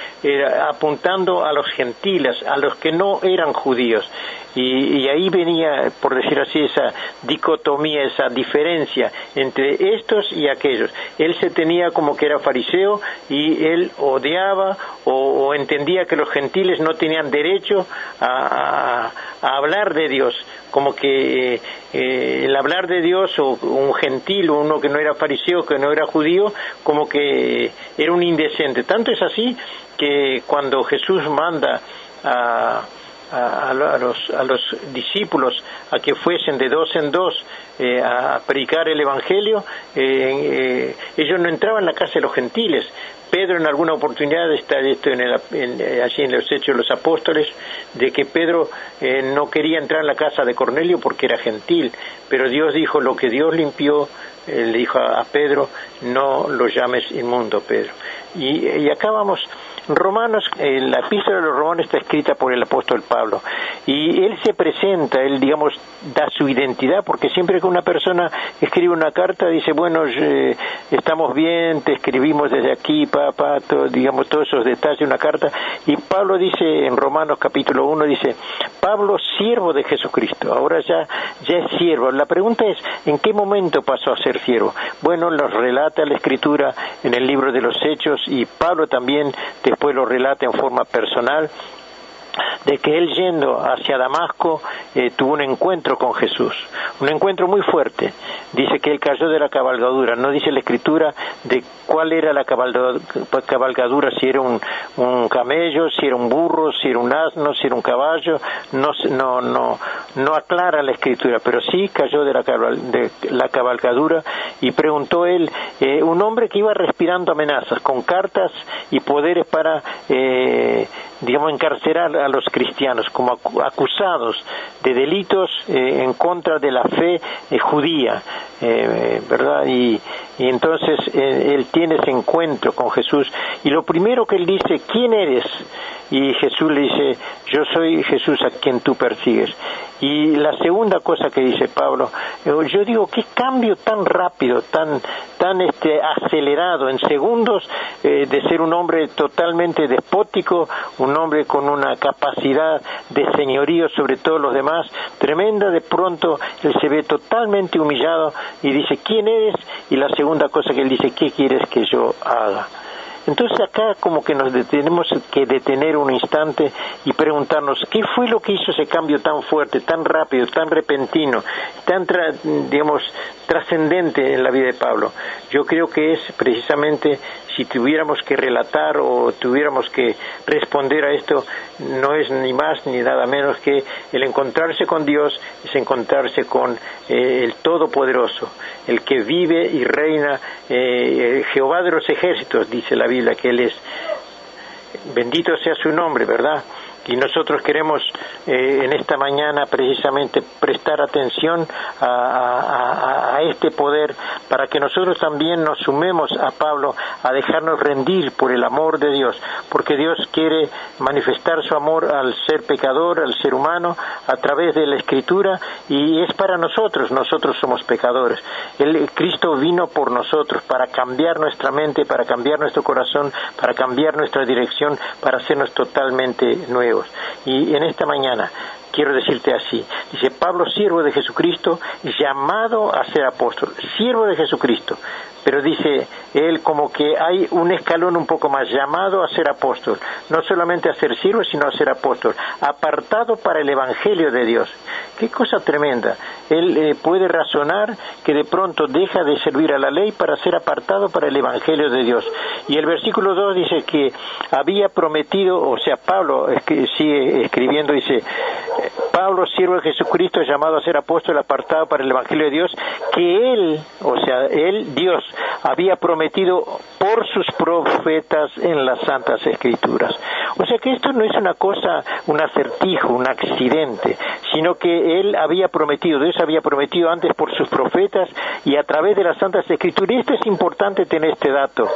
apuntando a los gentiles, a los que no eran judíos. Y ahí venía, por decir así, esa dicotomía, esa diferencia entre estos y aquellos. Él se tenía como que era fariseo y él odiaba o entendía que los gentiles no tenían derecho a hablar de Dios, como que el hablar de Dios, o un gentil, o uno que no era fariseo, que no era judío, como que era un indecente. Tanto es así que cuando Jesús manda a los discípulos a que fuesen de dos en dos a predicar el Evangelio, ellos no entraban en la casa de los gentiles. Pedro en alguna oportunidad, está esto allí en los Hechos de los Apóstoles, de que Pedro no quería entrar en la casa de Cornelio porque era gentil, pero Dios dijo, lo que Dios limpió, le dijo a Pedro, no lo llames inmundo, Pedro. Y acá vamos. Romanos, la epístola de los Romanos está escrita por el apóstol Pablo, y él se presenta, él da su identidad, porque siempre que una persona escribe una carta dice, bueno, estamos bien, te escribimos desde aquí, todos esos detalles de una carta. Y Pablo dice en Romanos capítulo 1, dice, Pablo, siervo de Jesucristo. Ahora ya es siervo. La pregunta es, ¿en qué momento pasó a ser siervo? Bueno, lo relata la Escritura en el libro de los Hechos, y Pablo también después lo relata en forma personal, de que él yendo hacia Damasco tuvo un encuentro con Jesús, un encuentro muy fuerte. Dice que él cayó de la cabalgadura, no dice la Escritura de cuál era la cabalgadura, si era un camello, si era un burro, si era un asno, si era un caballo, no aclara la Escritura, pero sí cayó de la cabalgadura, y preguntó él, un hombre que iba respirando amenazas, con cartas y poderes para digamos, encarcelar a los cristianos como acusados de delitos en contra de la fe judía, ¿verdad? Y entonces él tiene ese encuentro con Jesús, y lo primero que él dice: ¿quién eres? Y Jesús le dice: yo soy Jesús a quien tú persigues. Y la segunda cosa que dice Pablo, yo digo, qué cambio tan rápido, tan acelerado, en segundos, de ser un hombre totalmente despótico, un hombre con una capacidad de señorío sobre todos los demás tremenda. De pronto él se ve totalmente humillado y dice: ¿quién eres? Y la segunda cosa que él dice: ¿qué quieres que yo haga? Entonces acá como que nos tenemos que detener un instante y preguntarnos: ¿qué fue lo que hizo ese cambio tan fuerte, tan rápido, tan repentino, tan trascendente en la vida de Pablo? Yo creo que es precisamente, si tuviéramos que relatar o tuviéramos que responder a esto, no es ni más ni nada menos que el encontrarse con Dios, es encontrarse con el Todopoderoso, el que vive y reina, Jehová de los ejércitos, dice la Biblia que Él es. Bendito sea su nombre, ¿verdad? Y nosotros queremos en esta mañana precisamente prestar atención a este poder, para que nosotros también nos sumemos a Pablo, a dejarnos rendir por el amor de Dios, porque Dios quiere manifestar su amor al ser pecador, al ser humano, a través de la Escritura, y es para nosotros somos pecadores. Cristo vino por nosotros para cambiar nuestra mente, para cambiar nuestro corazón, para cambiar nuestra dirección, para hacernos totalmente nuevos. Y en esta mañana quiero decirte así: dice Pablo, siervo de Jesucristo, llamado a ser apóstol, siervo de Jesucristo. Pero dice él como que hay un escalón un poco más: llamado a ser apóstol, no solamente a ser siervo, sino a ser apóstol, apartado para el Evangelio de Dios. Qué cosa tremenda. Él puede razonar que de pronto deja de servir a la ley para ser apartado para el Evangelio de Dios. Y el versículo 2 dice que había prometido, o sea, Pablo sigue escribiendo, dice: Pablo, siervo de Jesucristo, llamado a ser apóstol, apartado para el Evangelio de Dios, que él, o sea, él, Dios, había prometido por sus profetas en las Santas Escrituras. O sea que esto no es una cosa, un acertijo, un accidente, sino que él había prometido, Dios había prometido antes por sus profetas y a través de las Santas Escrituras. Y esto es importante tener este dato,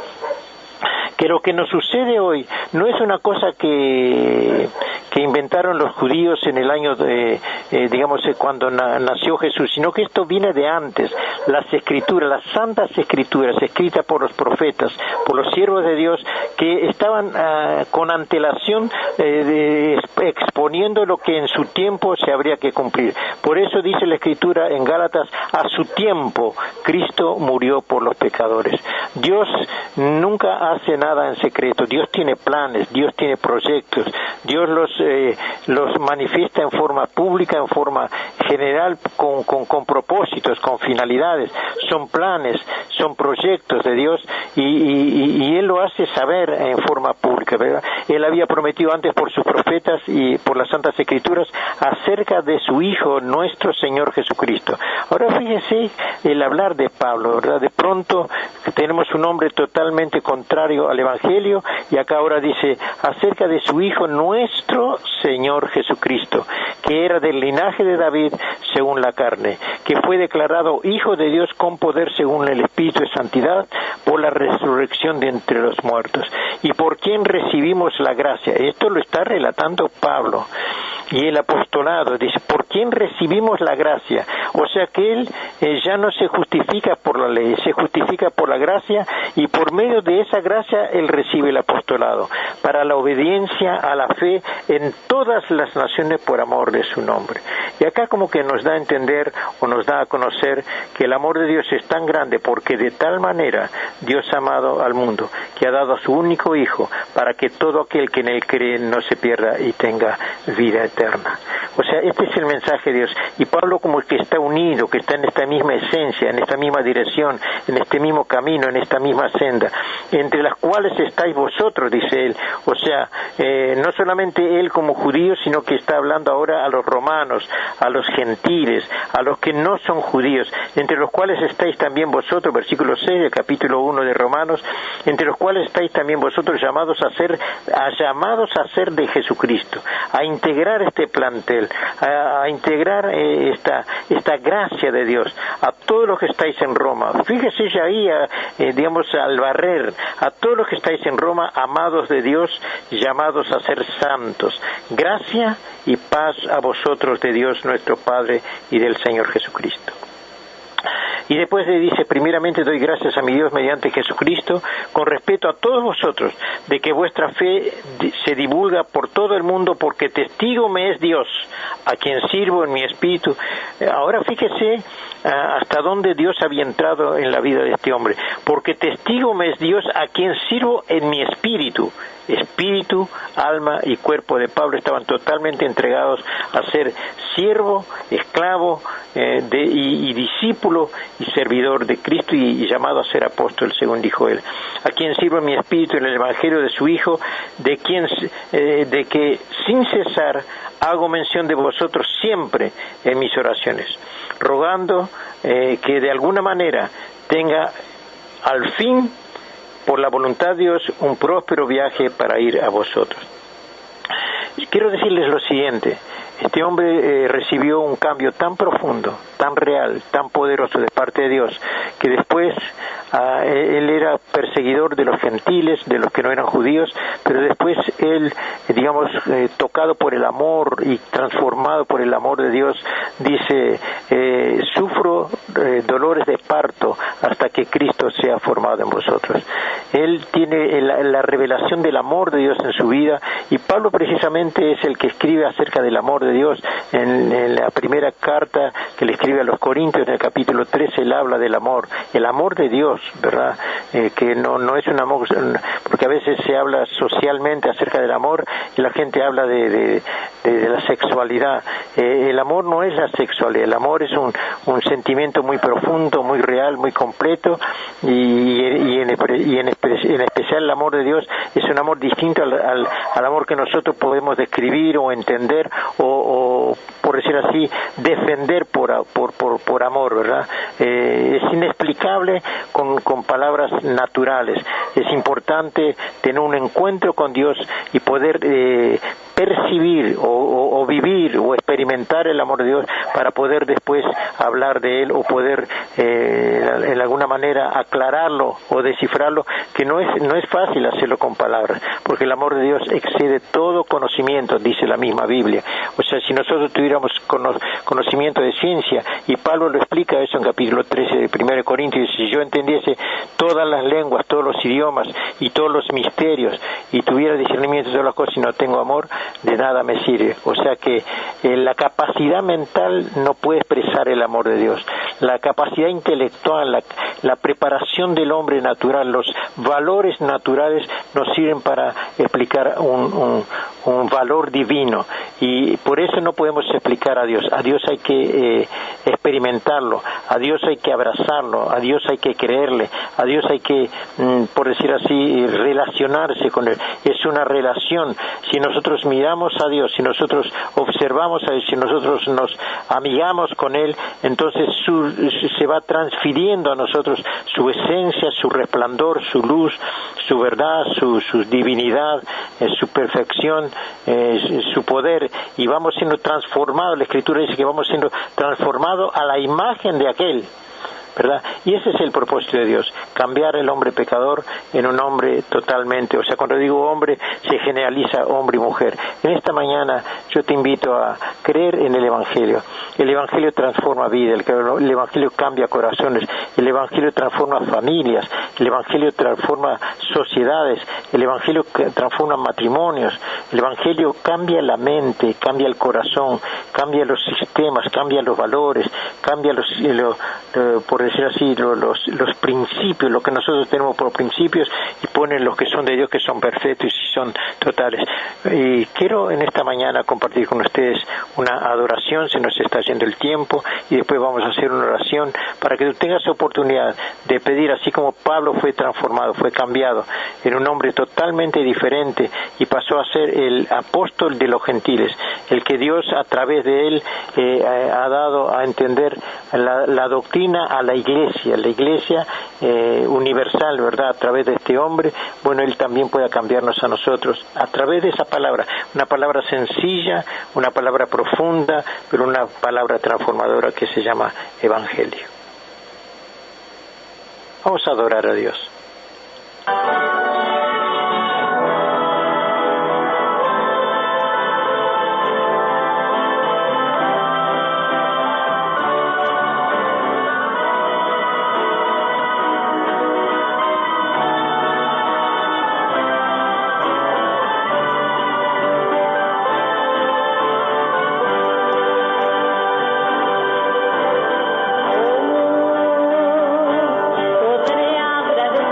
que lo que nos sucede hoy no es una cosa que inventaron los judíos en el año, cuando nació Jesús, sino que esto viene de antes. Las Escrituras, las Santas Escrituras, escritas por los profetas, por los siervos de Dios, que estaban con antelación exponiendo lo que en su tiempo se habría que cumplir. Por eso dice la Escritura en Gálatas: a su tiempo Cristo murió por los pecadores. Dios nunca hace nada en secreto. Dios tiene planes, Dios tiene proyectos, Dios los manifiesta en forma pública, en forma general, con propósitos, con finalidades. Son planes, son proyectos de Dios, y Él lo hace saber en forma pública, ¿verdad? Él había prometido antes por sus profetas y por las Santas Escrituras acerca de su Hijo, nuestro Señor Jesucristo. Ahora fíjense el hablar de Pablo, ¿verdad? De pronto tenemos un hombre totalmente contrario al Evangelio, y acá ahora dice acerca de su Hijo, nuestro Señor Jesucristo, que era del linaje de David según la carne, que fue declarado Hijo de Dios con poder según el Espíritu de Santidad por la resurrección de entre los muertos, y por quien recibimos la gracia. Esto lo está relatando Pablo. Y el apostolado dice: por quien recibimos la gracia. O sea que él ya no se justifica por la ley, se justifica por la gracia, y por medio de esa gracia él recibe el apostolado para la obediencia a la fe en todas las naciones por amor de su nombre. Y acá como que nos da a entender, o nos da a conocer, que el amor de Dios es tan grande, porque de tal manera Dios ha amado al mundo, que ha dado a su único Hijo, para que todo aquel que en él cree no se pierda y tenga vida eterna. eterna. O sea, este es el mensaje de Dios. Y Pablo como que está unido, que está en esta misma esencia, en esta misma dirección, en este mismo camino, en esta misma senda, entre las cuales estáis vosotros, dice él. O sea, no solamente él como judío, sino que está hablando ahora a los romanos, a los gentiles, a los que no son judíos, entre los cuales estáis también vosotros, versículo 6 del capítulo 1 de Romanos, entre los cuales estáis también vosotros llamados a ser de Jesucristo, a integrar este plantel, a integrar esta gracia de Dios, a todos los que estáis en Roma. Fíjese ya ahí, digamos, al barrer, a todos los que estáis en Roma, amados de Dios, llamados a ser santos. Gracia y paz a vosotros de Dios nuestro Padre y del Señor Jesucristo. Y después le dice, primeramente doy gracias a mi Dios mediante Jesucristo, con respeto a todos vosotros, de que vuestra fe se divulga por todo el mundo, porque testigo me es Dios, a quien sirvo en mi espíritu. Ahora fíjese hasta dónde Dios había entrado en la vida de este hombre, porque testigo me es Dios, a quien sirvo en mi espíritu. Espíritu, alma y cuerpo de Pablo estaban totalmente entregados a ser siervo, esclavo y discípulo y servidor de Cristo y llamado a ser apóstol, según dijo él. A quien sirvo en mi espíritu en el evangelio de su Hijo, de que sin cesar hago mención de vosotros siempre en mis oraciones, rogando que de alguna manera tenga al fin, por la voluntad de Dios, un próspero viaje para ir a vosotros. Quiero decirles lo siguiente: este hombre recibió un cambio tan profundo, tan real, tan poderoso de parte de Dios, que después él era perseguidor de los gentiles, de los que no eran judíos, pero después él, digamos, tocado por el amor y transformado por el amor de Dios, dice, sufro dolores de parto hasta que Cristo sea formado en vosotros. Él tiene la revelación del amor de Dios en su vida, y Pablo precisamente es el que escribe acerca del amor de Dios. En la primera carta que le escribe a los Corintios, en el capítulo 13, él habla del amor, el amor de Dios, ¿verdad? Que no es un amor, porque a veces se habla socialmente acerca del amor y la gente habla de la sexualidad. El amor no es la sexualidad, el amor es un sentimiento muy profundo, muy real, muy completo, y en especial el amor de Dios es un amor distinto al amor que nosotros podemos describir o entender o por decir así, defender por amor, ¿verdad? Es inexplicable con palabras naturales. Es importante tener un encuentro con Dios y poder percibir o vivir o experimentar el amor de Dios para poder después hablar de él o poder en alguna manera aclararlo o descifrarlo, que no es fácil hacerlo con palabras, porque el amor de Dios excede todo conocimiento, dice la misma Biblia. O sea, si nosotros tuviéramos conocimiento de ciencia, y Pablo lo explica eso en capítulo 13 de 1 Corintios, si yo entendiese todas las lenguas, todos los idiomas y todos los misterios, y tuviera discernimiento de todas las cosas y no tengo amor, de nada me sirve. O sea que la capacidad mental no puede expresar el amor de Dios. La capacidad intelectual, la preparación del hombre natural, los valores naturales nos sirven para explicar un valor divino, y por eso no podemos explicar a Dios. A Dios hay que experimentarlo, a Dios hay que abrazarlo, a Dios hay que creerle, a Dios hay que, por decir así, relacionarse con él. Es una relación. Si nosotros miramos a Dios, si nosotros observamos a Él, si nosotros nos amigamos con Él, entonces se va transfiriendo a nosotros su esencia, su resplandor, su luz, su verdad, su divinidad, su perfección, su poder, y vamos siendo transformados. La Escritura dice que vamos siendo transformados a la imagen de aquel, ¿verdad? Y ese es el propósito de Dios, cambiar el hombre pecador en un hombre totalmente, o sea, cuando digo hombre, se generaliza hombre y mujer. En esta mañana yo te invito a creer en el Evangelio. El Evangelio transforma vida, el Evangelio cambia corazones, el Evangelio transforma familias, el Evangelio transforma sociedades, el Evangelio transforma matrimonios, el Evangelio cambia la mente, cambia el corazón, cambia los sistemas, cambia los valores, cambia por por decir así, los principios, lo que nosotros tenemos por principios, y ponen los que son de Dios, que son perfectos y son totales. Y quiero en esta mañana compartir con ustedes una adoración, se nos está yendo el tiempo, y después vamos a hacer una oración para que tú tengas oportunidad de pedir, así como Pablo fue transformado, fue cambiado en un hombre totalmente diferente y pasó a ser el apóstol de los gentiles, el que Dios a través de él ha dado a entender la doctrina a la iglesia universal, ¿verdad? A través de este hombre, bueno, él también pueda cambiarnos a nosotros a través de esa palabra, una palabra sencilla, una palabra profunda, pero una palabra transformadora que se llama Evangelio. Vamos a adorar a Dios. Podré agradecer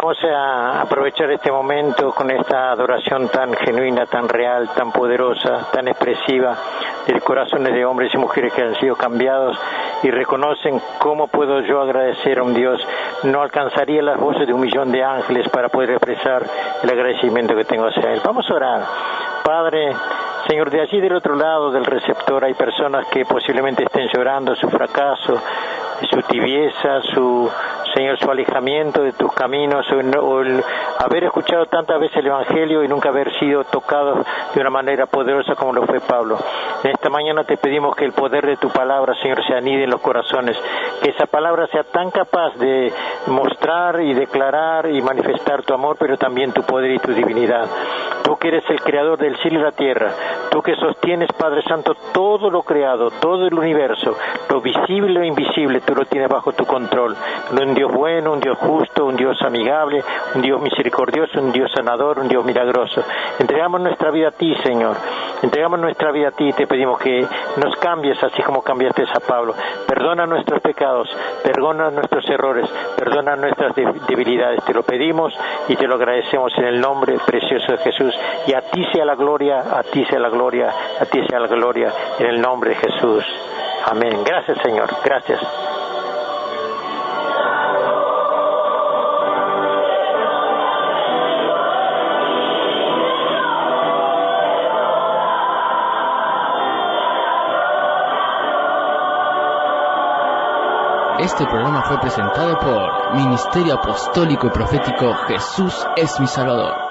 Vamos a aprovechar este momento con esta adoración tan genuina, tan real, tan poderosa, tan expresiva de corazones de hombres y mujeres que han sido cambiados y reconocen cómo puedo yo agradecer a un Dios. No alcanzaría las voces de 1.000.000 de ángeles para poder expresar el agradecimiento que tengo hacia Él. Vamos a orar. Padre, Señor, de allí del otro lado del receptor hay personas que posiblemente estén llorando su fracaso, su tibieza, Señor, su alejamiento de tus caminos, o el haber escuchado tantas veces el Evangelio y nunca haber sido tocado de una manera poderosa como lo fue Pablo. En esta mañana te pedimos que el poder de tu palabra, Señor, se anide en los corazones, que esa palabra sea tan capaz de mostrar y declarar y manifestar tu amor, pero también tu poder y tu divinidad. Tú que eres el creador del cielo y la tierra, tú que sostienes, Padre Santo, todo lo creado, todo el universo, lo visible y lo invisible, tú lo tienes bajo tu control. Un Dios bueno, un Dios justo, un Dios amigable, un Dios misericordioso, un Dios sanador, un Dios milagroso. Entregamos nuestra vida a ti, Señor. Entregamos nuestra vida a ti y te pedimos que nos cambies así como cambiaste a Pablo. Perdona nuestros pecados, perdona nuestros errores, perdona nuestras debilidades. Te lo pedimos y te lo agradecemos en el nombre precioso de Jesús. Y a ti sea la gloria, a ti sea la gloria, a ti sea la gloria, en el nombre de Jesús. Amén. Gracias, Señor. Gracias. Este programa fue presentado por Ministerio Apostólico y Profético Jesús es mi Salvador.